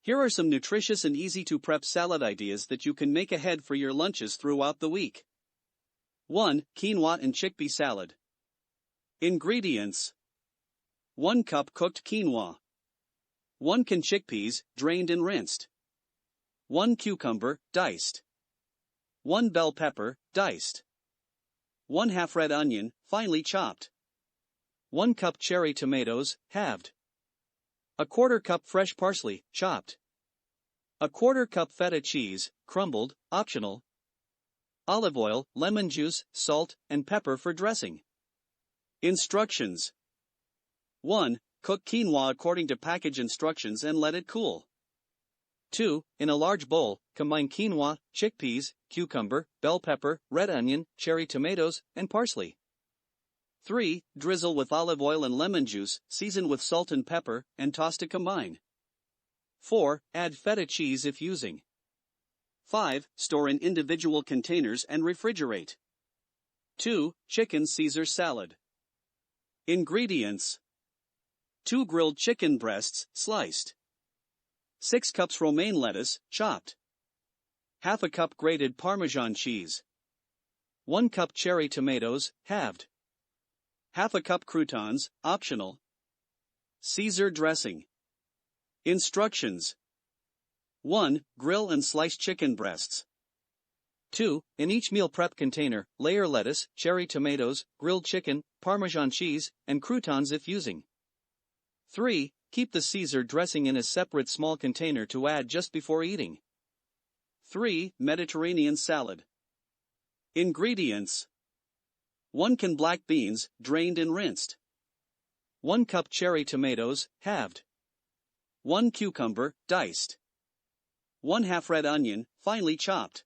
Here are some nutritious and easy-to-prep salad ideas that you can make ahead for your lunches throughout the week. 1. Quinoa and chickpea salad. Ingredients: 1 cup cooked quinoa, 1 can chickpeas, drained and rinsed, 1 cucumber, diced, 1 bell pepper, diced, 1/2 red onion, finely chopped, 1 cup cherry tomatoes, halved, 1/4 cup fresh parsley, chopped, 1/4 cup feta cheese, crumbled, optional, olive oil, lemon juice, salt, and pepper for dressing. Instructions: 1. Cook quinoa according to package instructions and let it cool. 2. In a large bowl, combine quinoa, chickpeas, cucumber, bell pepper, red onion, cherry tomatoes, and parsley. 3. Drizzle with olive oil and lemon juice, season with salt and pepper, and toss to combine. 4. Add feta cheese if using. 5. Store in individual containers and refrigerate. 2. Chicken Caesar salad. Ingredients: 2 grilled chicken breasts, sliced, 6 cups romaine lettuce, chopped, 1/2 cup grated Parmesan cheese, 1 cup cherry tomatoes, halved, 1/2 cup croutons, optional. Caesar dressing. Instructions: 1. Grill and slice chicken breasts. 2. In each meal prep container, layer lettuce, cherry tomatoes, grilled chicken, Parmesan cheese, and croutons if using. 3. Keep the Caesar dressing in a separate small container to add just before eating. 3. Mediterranean salad. Ingredients: 1 can black beans, drained and rinsed, 1 cup cherry tomatoes, halved, 1 cucumber, diced, 1/2 red onion, finely chopped,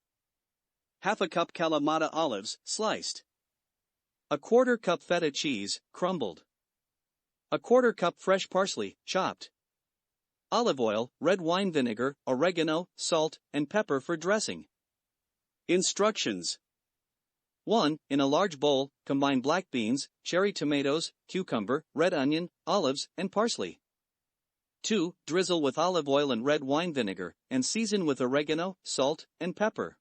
1/2 cup Kalamata olives, sliced, 1/4 cup feta cheese, crumbled, 1/4 cup fresh parsley, chopped, olive oil, red wine vinegar, oregano, salt, and pepper for dressing. Instructions: 1. In a large bowl, combine black beans, cherry tomatoes, cucumber, red onion, olives, and parsley. 2. Drizzle with olive oil and red wine vinegar, and season with oregano, salt, and pepper.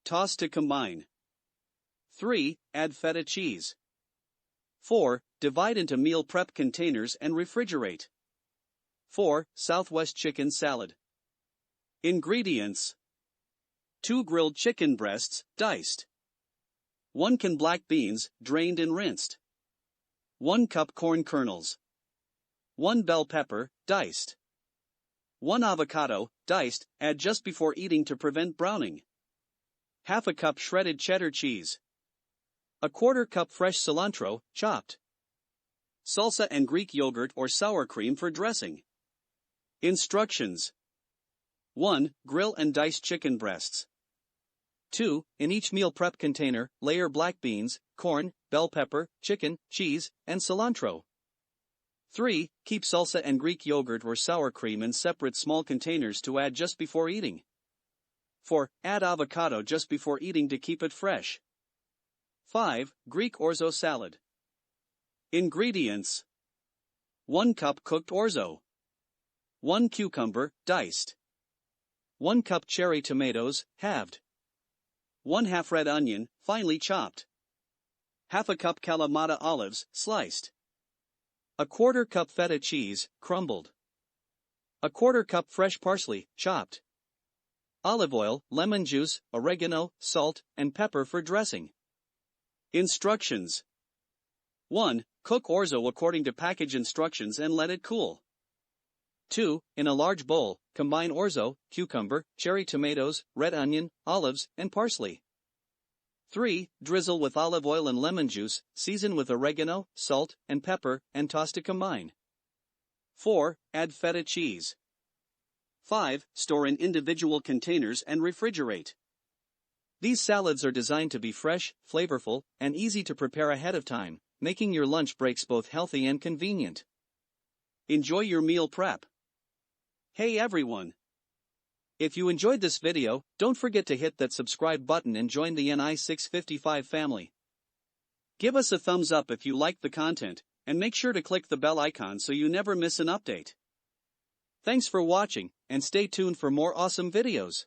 Toss to combine. 3. Add feta cheese. 4. Divide into meal prep containers and refrigerate. 4. Southwest chicken salad. Ingredients: 2 grilled chicken breasts, diced, 1 can black beans, drained and rinsed, 1 cup corn kernels, 1 bell pepper, diced, 1 avocado, diced, add just before eating to prevent browning, 1/2 cup shredded cheddar cheese, 1/4 cup fresh cilantro, chopped, salsa and Greek yogurt or sour cream for dressing. Instructions: 1. Grill and dice chicken breasts. 2. In each meal prep container, layer black beans, corn, bell pepper, chicken, cheese, and cilantro. 3. Keep salsa and Greek yogurt or sour cream in separate small containers to add just before eating. 4. Add avocado just before eating to keep it fresh. 5. Greek orzo salad. Ingredients: 1 cup cooked orzo, 1 cucumber, diced, 1 cup cherry tomatoes, halved, 1/2 red onion, finely chopped, 1/2 cup Kalamata olives, sliced, 1/4 cup feta cheese, crumbled, 1/4 cup fresh parsley, chopped, olive oil, lemon juice, oregano, salt, and pepper for dressing. Instructions: 1. Cook orzo according to package instructions and let it cool. 2. In a large bowl, combine orzo, cucumber, cherry tomatoes, red onion, olives, and parsley. 3. Drizzle with olive oil and lemon juice, season with oregano, salt, and pepper, and toss to combine. 4. Add feta cheese. 5. Store in individual containers and refrigerate. These salads are designed to be fresh, flavorful, and easy to prepare ahead of time, making your lunch breaks both healthy and convenient. Enjoy your meal prep. Hey everyone! If you enjoyed this video, don't forget to hit that subscribe button and join the Ni655 family. Give us a thumbs up if you liked the content, and make sure to click the bell icon so you never miss an update. Thanks for watching, and stay tuned for more awesome videos.